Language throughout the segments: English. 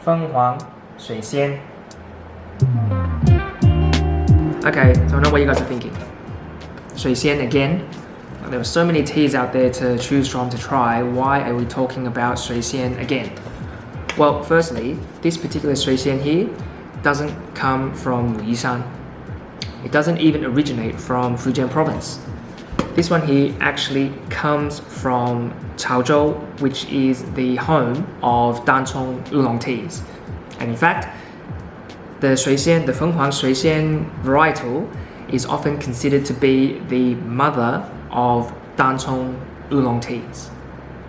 Fenghuang Shui Xian. Okay, so I know what you guys are thinking. Shui Xian again. There are so many teas out there to choose from to try. Why are we talking about Shui Xian again? Well, firstly, this particular Shui Xian here doesn't come from Yishan. It doesn't even originate from Fujian province. This one here actually comes from Chao Zhou, which is the home of Dancong Oolong teas. And in fact, the Shui Xian, the Fenghuang Shui Xian varietal is often considered to be the mother of Dancong Oolong teas.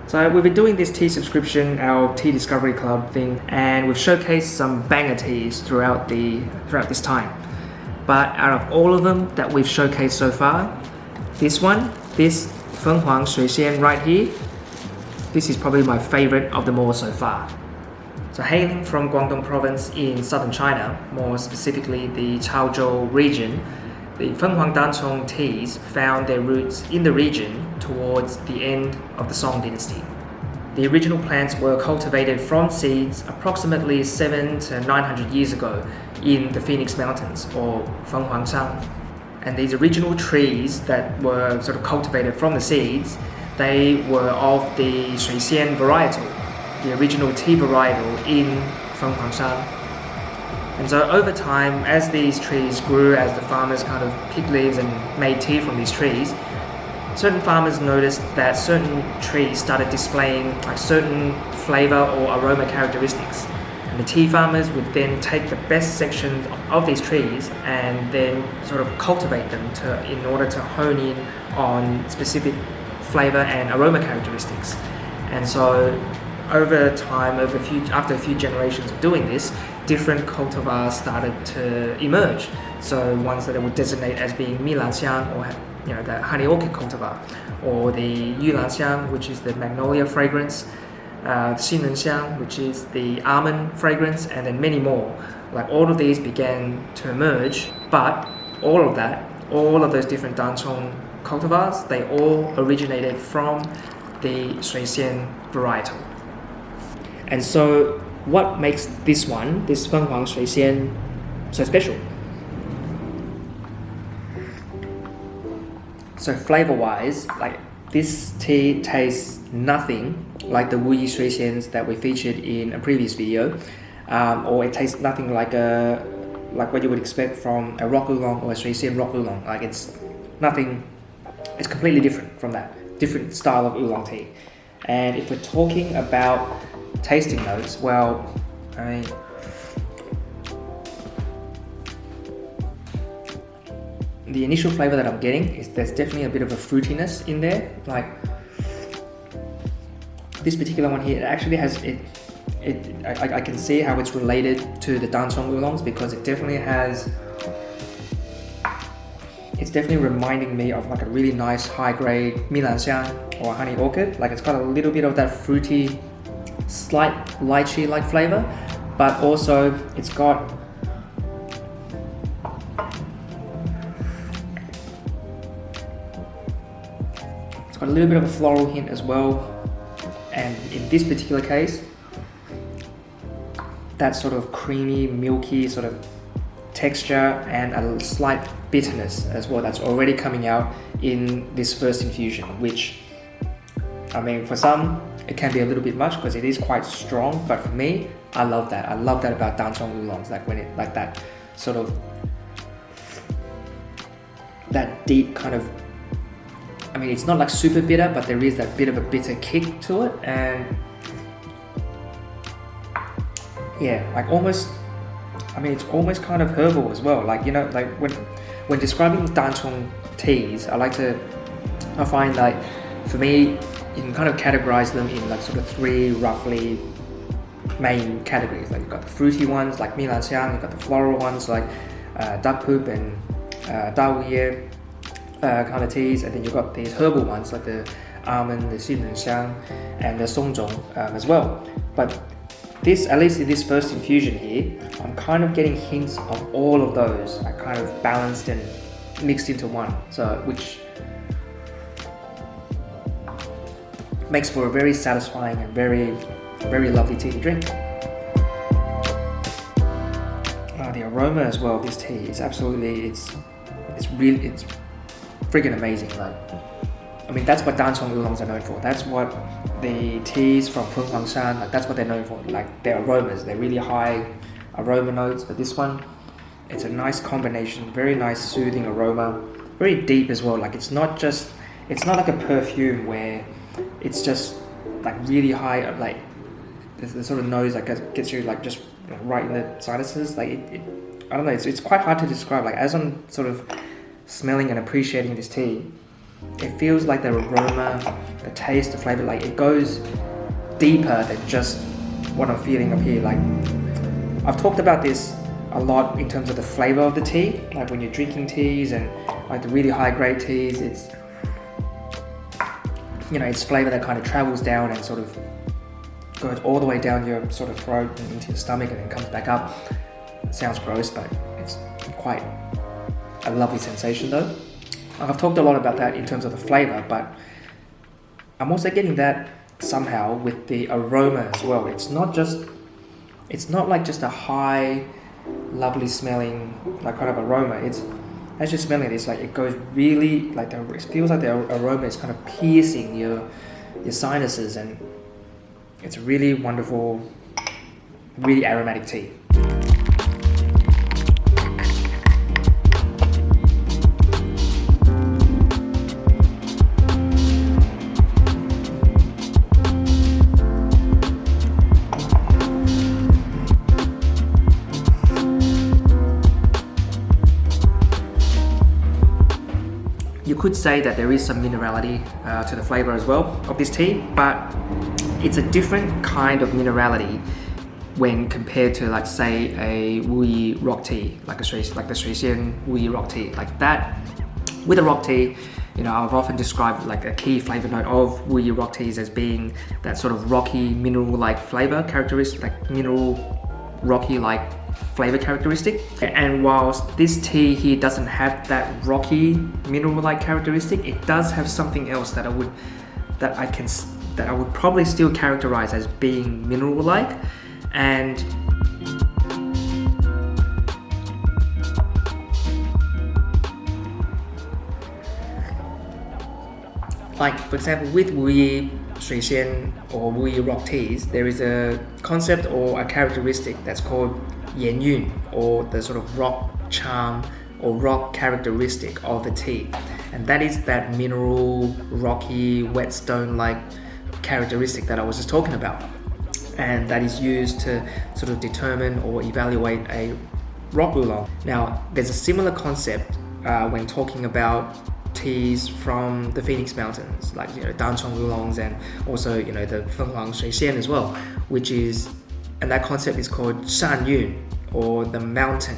So we've been doing this tea subscription, our tea discovery club thing, and we've showcased some banger teas throughout this time. But out of all of them that we've showcased so far, this Fenghuang Shui Xian right here, this is probably my favorite of them all so far. So hailing from Guangdong province in southern China, more specifically the Chao Zhou region, the Fenghuang Dancong teas found their roots in the region towards the end of the Song dynasty. The original plants were cultivated from seeds approximately 700 to 900 years ago in the Phoenix Mountains, or Fenghuang Shan. And these original trees that were sort of cultivated from the seeds, they were of the Shui Xian varietal, the original tea varietal in Fenghuang Shan. And so over time, as these trees grew, as the farmers kind of picked leaves and made tea from these trees, certain farmers noticed that certain trees started displaying like certain flavor or aroma characteristics. And the tea farmers would then take the best sections of these trees and then sort of cultivate them in order to hone in on specific flavor and aroma characteristics. And so over time, after a few generations of doing this, different cultivars started to emerge. So ones that I would designate as being Milanxiang, or the honey orchid cultivar, or the Yulanxiang, which is the magnolia fragrance, Xinrenxiang, which is the almond fragrance, and then many more. Like all of these began to emerge, but all of those different Dancong cultivars, they all originated from the Shui Xian varietal. And so what makes this Fenghuang Shui Xian, so special? So flavor-wise, like this tea tastes nothing like the Wuyi Shui Xians that we featured in a previous video, or it tastes nothing like what you would expect from a rock oolong or a Shui Xian rock oolong. Like it's completely different from that, different style of oolong tea. And if we're talking about tasting notes, well, I mean, the initial flavor that I'm getting is there's definitely a bit of a fruitiness in there. Like this particular one here, it actually has I can see how it's related to the Dancong Oolongs, because it definitely has. It's definitely reminding me of like a really nice high-grade Milanxiang or honey orchid. Like it's got a little bit of that fruity, slight lychee-like flavor, but also it's got a little bit of a floral hint as well. And in this particular case, that sort of creamy, milky sort of texture and a slight bitterness as well that's already coming out in this first infusion, which, I mean, for some it can be a little bit much because it is quite strong, but for me, I love that. I love that about Dancong Oolongs, like when it, like that sort of, that deep kind of, I mean, it's not like super bitter, but there is that bit of a bitter kick to it. And yeah, like almost, I mean, it's almost kind of herbal as well. Like, like when describing Dancong teas, I find like, for me, you can kind of categorize them in like sort of three roughly main categories. Like you've got the fruity ones like Milanxiang, you've got the floral ones like Duck Poop and Daoye kind of teas, and then you've got these herbal ones like the almond, the Xinrenxiang, and the Songzhong as well. But this, at least in this first infusion here, I'm kind of getting hints of all of those, like kind of balanced and mixed into one. So which makes for a very satisfying and very, very lovely tea to drink. the aroma as well of this tea is absolutely, it's freaking amazing. Like, I mean, that's what Dancong Oolongs are known for. That's what the teas from Fenghuang Shan, like that's what they're known for. Like their aromas, they're really high aroma notes. But this one, it's a nice combination, very nice soothing aroma, very deep as well. Like it's not like a perfume where it's just like really high, like the sort of nose that gets you like just right in the sinuses. Like I don't know, it's quite hard to describe. Like as I'm sort of smelling and appreciating this tea, it feels like the aroma, the taste, the flavor, like it goes deeper than just what I'm feeling up here. Like I've talked about this a lot in terms of the flavor of the tea. Like when you're drinking teas and like the really high grade teas, it's, you know, it's flavor that kind of travels down and sort of goes all the way down your sort of throat and into your stomach and then comes back up. It sounds gross, but it's quite a lovely sensation though. I've talked a lot about that in terms of the flavor, but I'm also getting that somehow with the aroma as well. It's not like just a high, lovely smelling like kind of aroma. It's, as you're smelling this, like it goes really, like it feels like the aroma is kind of piercing your sinuses, and it's a really wonderful, really aromatic tea. You could say that there is some minerality to the flavor as well of this tea, but it's a different kind of minerality when compared to, like, say, a Wu Yi rock tea, like the Shui Xian Wu Yi rock tea. Like that, with a rock tea, you know, I've often described like a key flavor note of Wu Yi rock teas as being that sort of rocky, mineral-like flavor characteristic, like mineral, rocky-like flavor characteristic. And whilst this tea here doesn't have that rocky, mineral-like characteristic, it does have something else that I would probably still characterize as being mineral-like. And like, for example, with Wu Yi Shui Xian or Wu Yi rock teas, there is a concept or a characteristic that's called Yan Yun, or the sort of rock charm or rock characteristic of the tea. And that is that mineral, rocky, whetstone-like characteristic that I was just talking about. And that is used to sort of determine or evaluate a rock oolong. Now, there's a similar concept when talking about teas from the Phoenix Mountains, like, you know, Dancong Oolongs, and also, you know, the Fenghuang Shui Xian as well, and that concept is called Shan Yun, or the mountain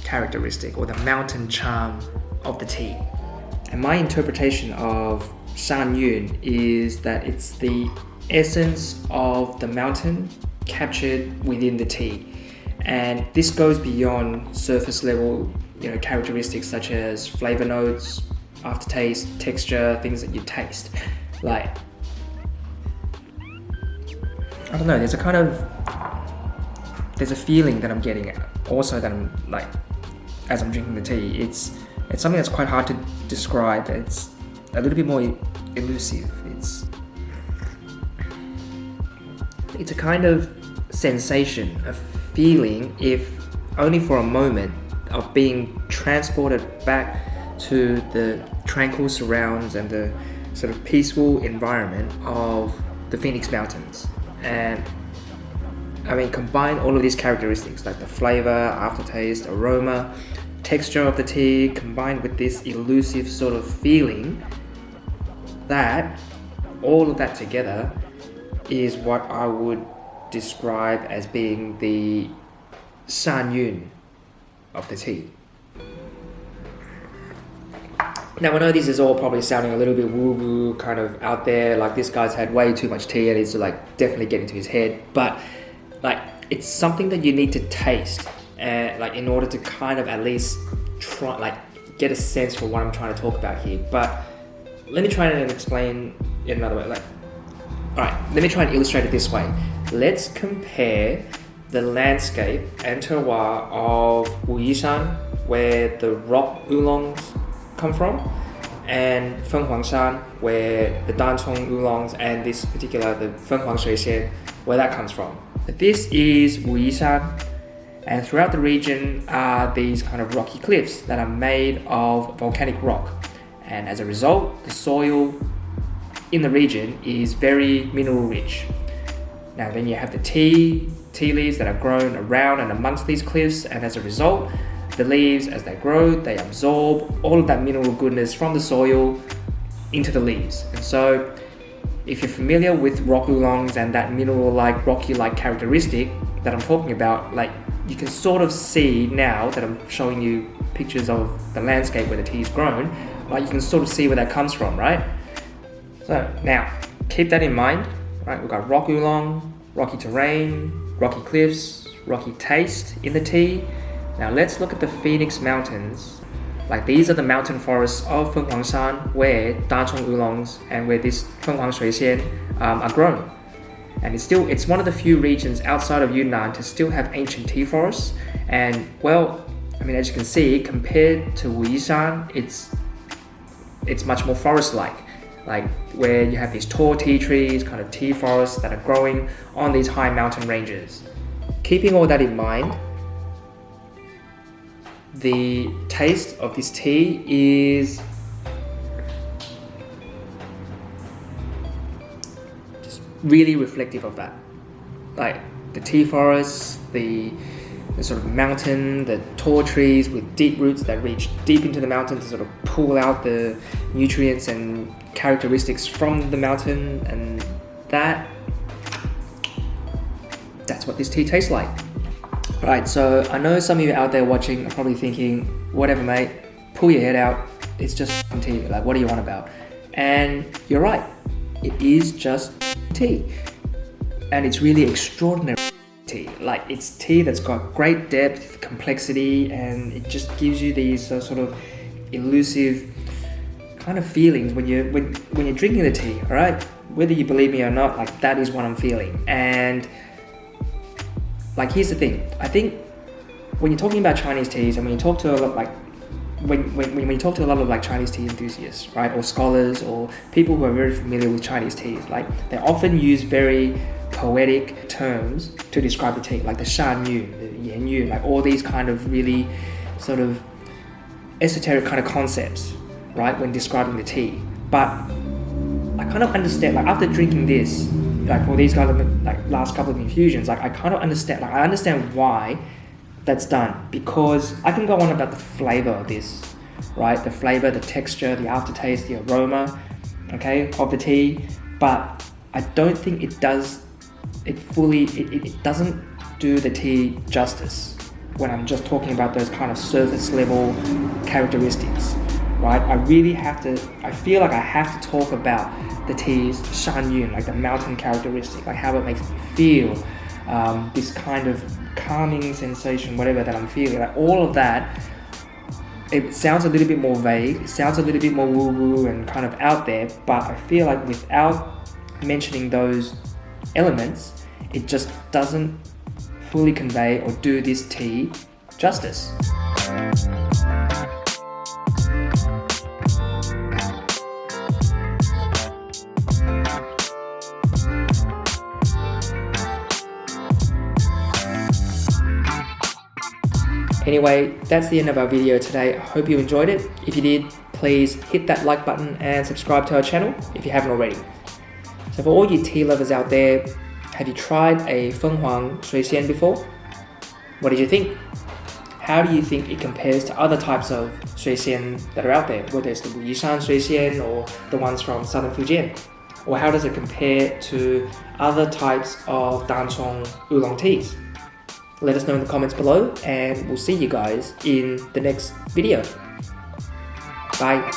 characteristic, or the mountain charm of the tea. And my interpretation of Shan Yun is that it's the essence of the mountain captured within the tea. And this goes beyond surface level, you know, characteristics such as flavor notes, aftertaste, texture, things that you taste. Like, I don't know, there's a feeling that I'm getting also that I'm like, as I'm drinking the tea. It's something that's quite hard to describe. It's a little bit more elusive. It's a kind of sensation, a feeling, if only for a moment, of being transported back to the tranquil surrounds and the sort of peaceful environment of the Phoenix Mountains. And I mean, combine all of these characteristics, like the flavor, aftertaste, aroma, texture of the tea, combined with this elusive sort of feeling, that all of that together is what I would describe as being the Shan Yun of the tea. Now, I know this is all probably sounding a little bit woo-woo, kind of out there, like this guy's had way too much tea and it's like definitely getting to his head, but like, it's something that you need to taste, like, in order to kind of at least try, like, get a sense for what I'm trying to talk about here. But let me try and explain in another way. Like, all right, let me try and illustrate it this way. Let's compare the landscape and terroir of Wuyishan, where the rock oolongs come from, and Fenghuang Shan, where the Dancong Oolongs and this particular, the Fenghuang Shui Xian, where that comes from. This is Wuyishan, and throughout the region are these kind of rocky cliffs that are made of volcanic rock. And as a result, the soil in the region is very mineral rich. Now then you have the tea leaves that are grown around and amongst these cliffs, and as a result, the leaves, as they grow, they absorb all of that mineral goodness from the soil into the leaves. And so if you're familiar with rock oolongs and that mineral-like, rocky-like characteristic that I'm talking about, like, you can sort of see now that I'm showing you pictures of the landscape where the tea is grown, like you can sort of see where that comes from, right? So now, keep that in mind, right? We've got rock oolong, rocky terrain, rocky cliffs, rocky taste in the tea. Now let's look at the Phoenix Mountains. Like, these are the mountain forests of Fenghuang Shan, where Dancong Oolongs and where this Fenghuang Shui Xian are grown. And it's one of the few regions outside of Yunnan to still have ancient tea forests. And well, I mean, as you can see, compared to Wuyishan, it's much more forest-like. Like, where you have these tall tea trees, kind of tea forests that are growing on these high mountain ranges. Keeping all that in mind, the taste of this tea is just really reflective of that. Like the tea forests, the sort of mountain, the tall trees with deep roots that reach deep into the mountain to sort of pull out the nutrients and characteristics from the mountain, and that's what this tea tastes like. Right, so I know some of you out there watching are probably thinking, whatever mate, pull your head out, it's just tea, like what do you want about? And you're right, it is just tea. And it's really extraordinary tea. Like, it's tea that's got great depth, complexity, and it just gives you these sort of elusive kind of feelings when you're drinking the tea, alright? Whether you believe me or not, like, that is what I'm feeling. And like, here's the thing, I think when you're talking about Chinese teas, and when you talk to a lot, like when you talk to a lot of like Chinese tea enthusiasts, right, or scholars or people who are very familiar with Chinese teas, like, they often use very poetic terms to describe the tea, like the shan yu, the yan yu, like all these kind of really sort of esoteric kind of concepts, right, when describing the tea. But I kind of understand, like, after drinking this, like for these kind of like last couple of infusions, like I kind of understand, like I understand why that's done, because I can go on about the flavor of this, right? The flavor, the texture, the aftertaste, the aroma, okay, of the tea, but I don't think it does it fully, it doesn't do the tea justice when I'm just talking about those kind of surface level characteristics, right? I feel like I have to talk about the tea's shan yun, like the mountain characteristic, like how it makes me feel, this kind of calming sensation, whatever that I'm feeling, like all of that. It sounds a little bit more vague, it sounds a little bit more woo-woo and kind of out there, but I feel like without mentioning those elements, it just doesn't fully convey or do this tea justice. Anyway, that's the end of our video today. I hope you enjoyed it. If you did, please hit that like button and subscribe to our channel if you haven't already. So for all you tea lovers out there, have you tried a Fenghuang Shui Xian before? What did you think? How do you think it compares to other types of Shui Xian that are out there, whether it's the Wuyishan Shui Xian or the ones from southern Fujian? Or how does it compare to other types of Dancong Oolong teas? Let us know in the comments below, and we'll see you guys in the next video. Bye.